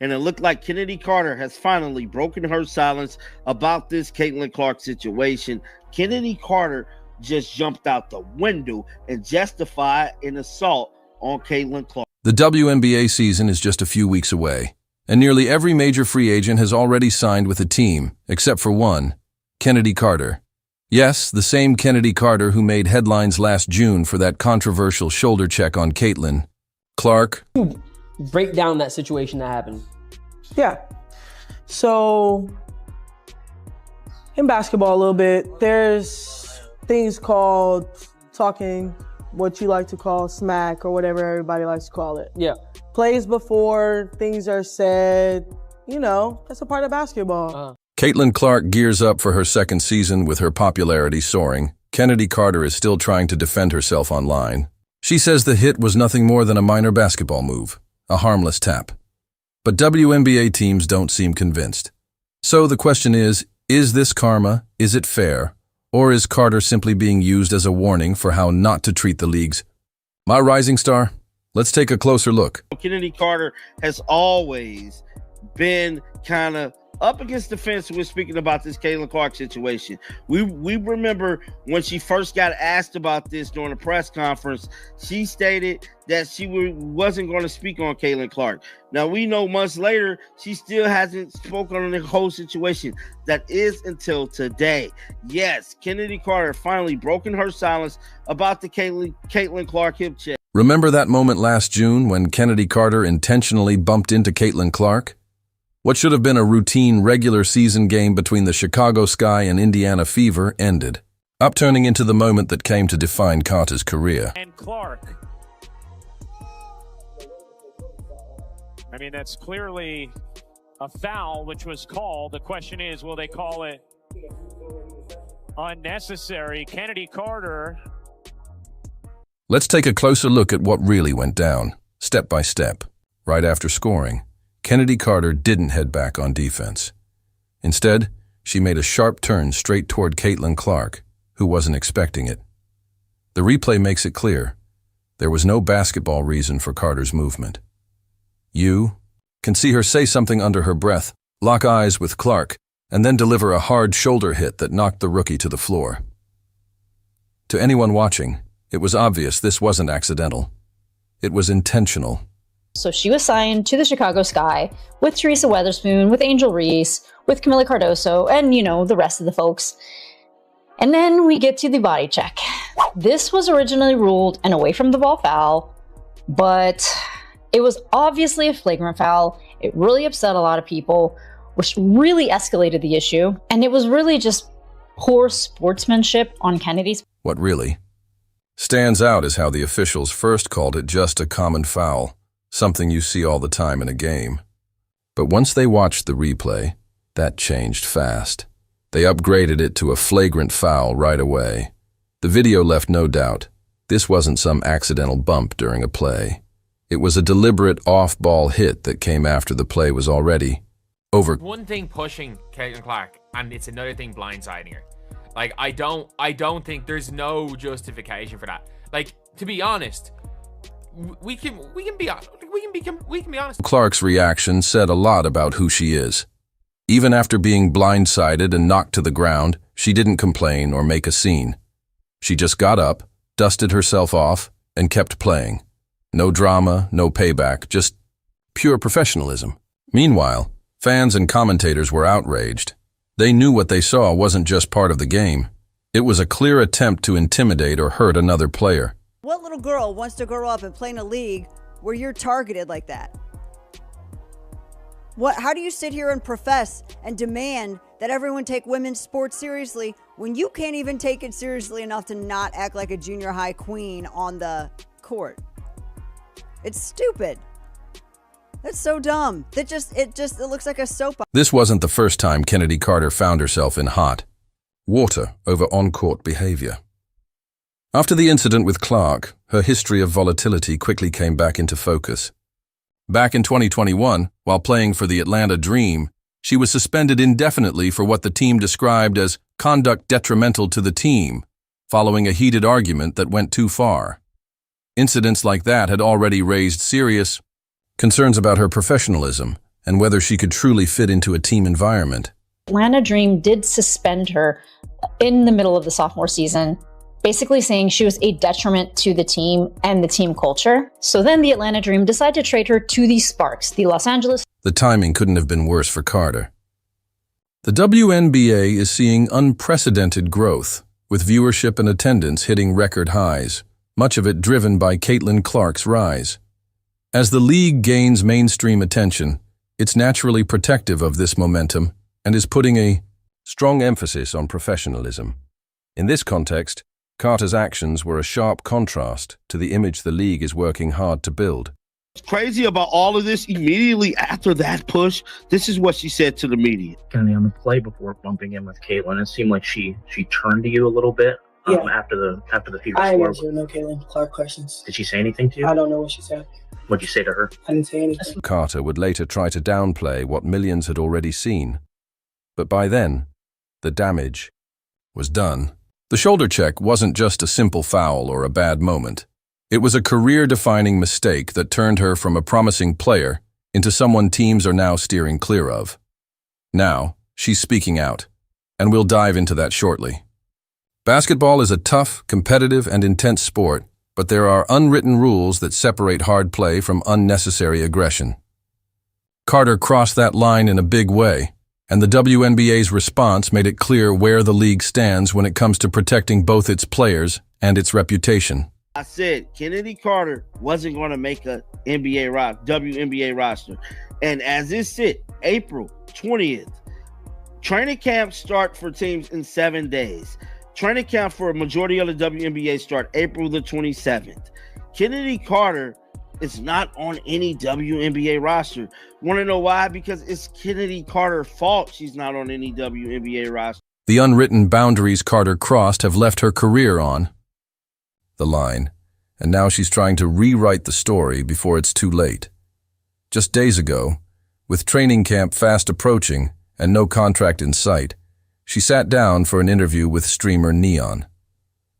and it looked like Chennedy Carter has finally broken her silence about this Caitlin Clark situation. Chennedy Carter just jumped out the window and justified an assault on Caitlin Clark. The WNBA season is just a few weeks away, and nearly every major free agent has already signed with a team, except for one, Chennedy Carter. Yes, the same Chennedy Carter who made headlines last June for that controversial shoulder check on Caitlin Clark. Break down that situation that happened. Yeah. So, in basketball a little bit, there's things called talking, what you like to call smack or whatever everybody likes to call it. Yeah. Plays before things are said, you know, that's a part of basketball. Caitlin Clark gears up for her second season with her popularity soaring. Chennedy Carter is still trying to defend herself online. She says the hit was nothing more than a minor basketball move, a harmless tap. But WNBA teams don't seem convinced. So the question is this karma? Is it fair? Or is Carter simply being used as a warning for how not to treat the leagues? My rising star, let's take a closer look. Chennedy Carter has always been kind of up against the fence when speaking about this Caitlin Clark situation. We remember when she first got asked about this during a press conference, she stated that she wasn't going to speak on Caitlin Clark. Now, we know months later, she still hasn't spoken on the whole situation. That is until today. Yes, Chennedy Carter finally broken her silence about the Caitlin Clark hip check. Remember that moment last June when Chennedy Carter intentionally bumped into Caitlin Clark? What should have been a routine regular season game between the Chicago Sky and Indiana Fever ended, upturning into the moment that came to define Carter's career. And Clark. I mean, that's clearly a foul, which was called. The question is, will they call it unnecessary? Chennedy Carter. Let's take a closer look at what really went down, step by step. Right after scoring, Chennedy Carter didn't head back on defense. Instead, she made a sharp turn straight toward Caitlin Clark, who wasn't expecting it. The replay makes it clear. There was no basketball reason for Carter's movement. You can see her say something under her breath, lock eyes with Clark, and then deliver a hard shoulder hit that knocked the rookie to the floor. To anyone watching, it was obvious this wasn't accidental. It was intentional. So she was signed to the Chicago Sky with Teresa Weatherspoon, with Angel Reese, with Camila Cardoso, and, you know, the rest of the folks. And then we get to the body check. This was originally ruled an away from the ball foul, but it was obviously a flagrant foul. It really upset a lot of people, which really escalated the issue. And it was really just poor sportsmanship on Kennedy's. What really stands out is how the officials first called it just a common foul, something you see all the time in a game. But once they watched the replay, that changed fast. They upgraded it to a flagrant foul right away. The video left no doubt. This wasn't some accidental bump during a play. It was a deliberate off-ball hit that came after the play was already over. One thing pushing Caitlin Clark, and it's another thing blindsiding her. Like, I don't think there's no justification for that. Like, to be honest, we can be honest. Clark's reaction said a lot about who she is. Even after being blindsided and knocked to the ground, she didn't complain or make a scene. She just got up, dusted herself off, and kept playing. No drama, no payback, just pure professionalism. Meanwhile, fans and commentators were outraged. They knew what they saw wasn't just part of the game. It was a clear attempt to intimidate or hurt another player. What little girl wants to grow up and play in a league where you're targeted like that? How do you sit here and profess and demand that everyone take women's sports seriously when you can't even take it seriously enough to not act like a junior high queen on the court? It's stupid. That's so dumb. It looks like a soap opera. This wasn't the first time Chennedy Carter found herself in hot water over on-court behavior. After the incident with Clark, her history of volatility quickly came back into focus. Back in 2021, while playing for the Atlanta Dream, she was suspended indefinitely for what the team described as conduct detrimental to the team, following a heated argument that went too far. Incidents like that had already raised serious concerns about her professionalism and whether she could truly fit into a team environment. Atlanta Dream did suspend her in the middle of the sophomore season, basically saying she was a detriment to the team and the team culture. So then the Atlanta Dream decided to trade her to the Sparks, the Los Angeles. The timing couldn't have been worse for Carter. The WNBA is seeing unprecedented growth, with viewership and attendance hitting record highs, much of it driven by Caitlin Clark's rise. As the league gains mainstream attention, it's naturally protective of this momentum and is putting a strong emphasis on professionalism. In this context, Carter's actions were a sharp contrast to the image the league is working hard to build. What's crazy about all of this, immediately after that push, this is what she said to the media. Kind of on the play before bumping in with Caitlin, it seemed like she turned to you a little bit after the fever I score. didn't answer no Caitlin Clark questions. Did she say anything to you? I don't know what she said. What'd you say to her? I didn't say anything. Carter would later try to downplay what millions had already seen. But by then, the damage was done. The shoulder check wasn't just a simple foul or a bad moment. It was a career-defining mistake that turned her from a promising player into someone teams are now steering clear of. Now, she's speaking out, and we'll dive into that shortly. Basketball is a tough, competitive, and intense sport, but there are unwritten rules that separate hard play from unnecessary aggression. Carter crossed that line in a big way, and the WNBA's response made it clear where the league stands when it comes to protecting both its players and its reputation. I said Chennedy Carter wasn't going to make a WNBA roster. And as it sit, April 20th, training camps start for teams in 7 days. Training camp for a majority of the WNBA start April the 27th. Chennedy Carter is not on any WNBA roster. Want to know why? Because it's Chennedy Carter's fault she's not on any WNBA roster. The unwritten boundaries Carter crossed have left her career on the line, and now she's trying to rewrite the story before it's too late. Just days ago, with training camp fast approaching and no contract in sight, she sat down for an interview with streamer Neon.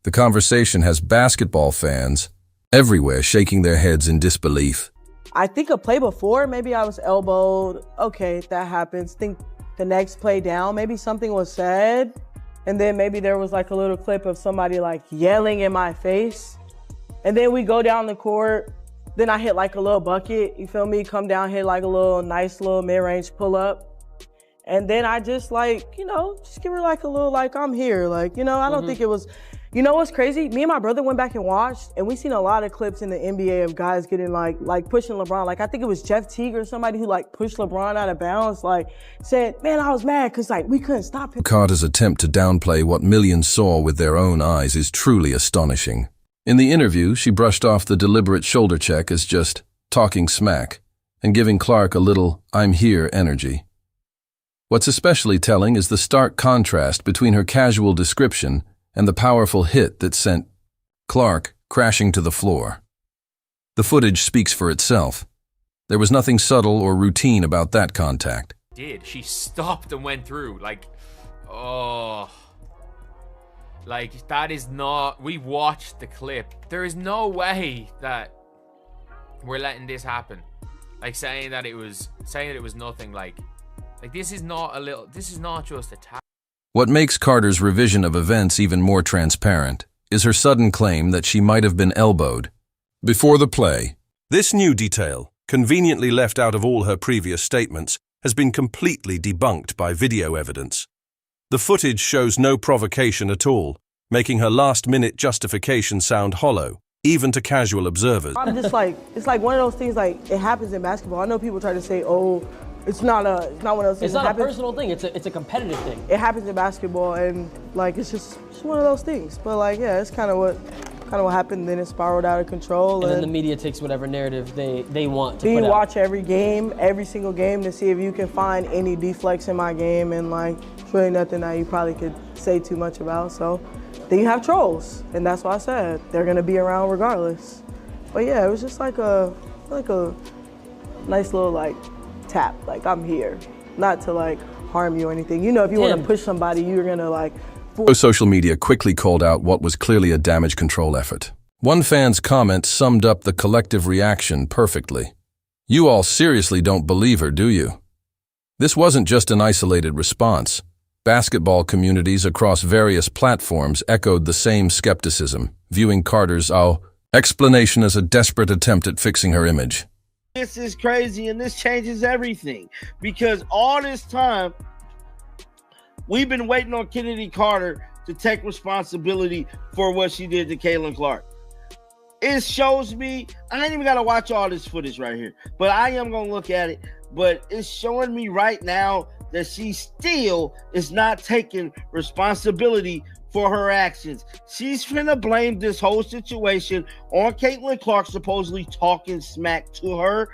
The conversation has basketball fans everywhere shaking their heads in disbelief. I think a play before, maybe I was elbowed. Okay, that happens. Think the next play down, maybe something was said. And then maybe there was like a little clip of somebody like yelling in my face. And then we go down the court. Then I hit like a little bucket, you feel me? Come down, hit like a little nice little mid-range pull-up. And then I just like, just give her like a little like, I'm here. Like, I don't think it was, what's crazy? Me and my brother went back and watched, and we seen a lot of clips in the NBA of guys getting like pushing LeBron. Like, I think it was Jeff Teague or somebody who like pushed LeBron out of bounds, like said, man, I was mad because like we couldn't stop him. Carter's attempt to downplay what millions saw with their own eyes is truly astonishing. In the interview, she brushed off the deliberate shoulder check as just talking smack and giving Clark a little I'm here energy. What's especially telling is the stark contrast between her casual description and the powerful hit that sent Clark crashing to the floor. The footage speaks for itself. There was nothing subtle or routine about that contact. She stopped and went through, that is not, we watched the clip. There is no way that we're letting this happen. Saying that it was nothing, this is not just a tap. What makes Carter's revision of events even more transparent is her sudden claim that she might have been elbowed before the play. This new detail, conveniently left out of all her previous statements, has been completely debunked by video evidence. The footage shows no provocation at all, making her last-minute justification sound hollow, even to casual observers. I'm just it's like one of those things, like, it happens in basketball. I know people try to say, it's not one of those things. It's not a personal thing. It's a competitive thing. It happens in basketball, and it's just one of those things. But it's kind of what happened. Then it spiraled out of control. And then the media takes whatever narrative they want to put out. You watch every game, every single game, to see if you can find any deflects in my game, and it's really nothing that you probably could say too much about. So then you have trolls, and that's why I said they're gonna be around regardless. But yeah, it was just like a nice little tap, I'm here, not to harm you or anything. If you want to push somebody, you're gonna Social media quickly called out what was clearly a damage control effort. One fan's comment summed up the collective reaction perfectly. You all seriously don't believe her, do you? This wasn't just an isolated response. Basketball communities across various platforms echoed the same skepticism, viewing Carter's explanation as a desperate attempt at fixing her image. This is crazy, and this changes everything, because all this time we've been waiting on Chennedy Carter to take responsibility for what she did to Caitlin Clark. It shows me, I ain't even got to watch all this footage right here, but I am going to look at it. But it's showing me right now that she still is not taking responsibility for her actions. She's finna blame this whole situation on Caitlin Clark supposedly talking smack to her.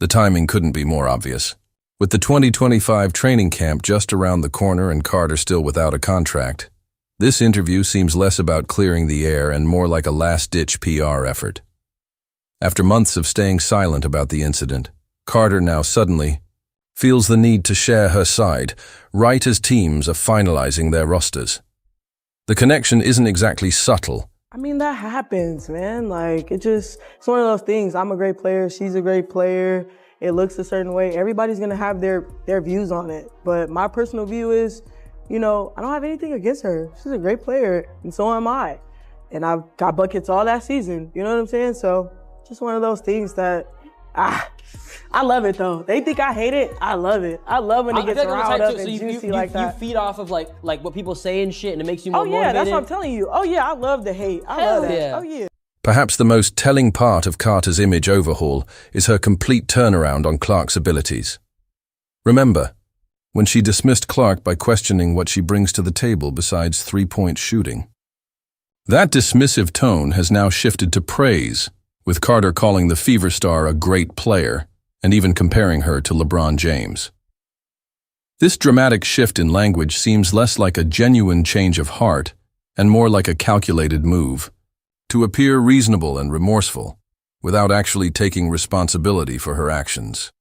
The timing couldn't be more obvious. With the 2025 training camp just around the corner and Carter still without a contract, this interview seems less about clearing the air and more like a last-ditch PR effort. After months of staying silent about the incident, Carter now suddenly feels the need to share her side, right as teams are finalizing their rosters. The connection isn't exactly subtle. I mean, that happens, man. Like, it's one of those things. I'm a great player. She's a great player. It looks a certain way. Everybody's going to have their views on it. But my personal view is, I don't have anything against her. She's a great player, and so am I. And I've got buckets all that season. You know what I'm saying? So, just one of those things that, I love it, though. They think I hate it. I love it. I love when it gets riled up and juicy like that. You feed off of like what people say and shit, and it makes you more motivated. That's what I'm telling you. Oh yeah, I love the hate. I love that. Yeah. Oh yeah. Perhaps the most telling part of Carter's image overhaul is her complete turnaround on Clark's abilities. Remember, when she dismissed Clark by questioning what she brings to the table besides three-point shooting. That dismissive tone has now shifted to praise, with Carter calling the Fever star a great player and even comparing her to LeBron James. This dramatic shift in language seems less like a genuine change of heart and more like a calculated move, to appear reasonable and remorseful, without actually taking responsibility for her actions.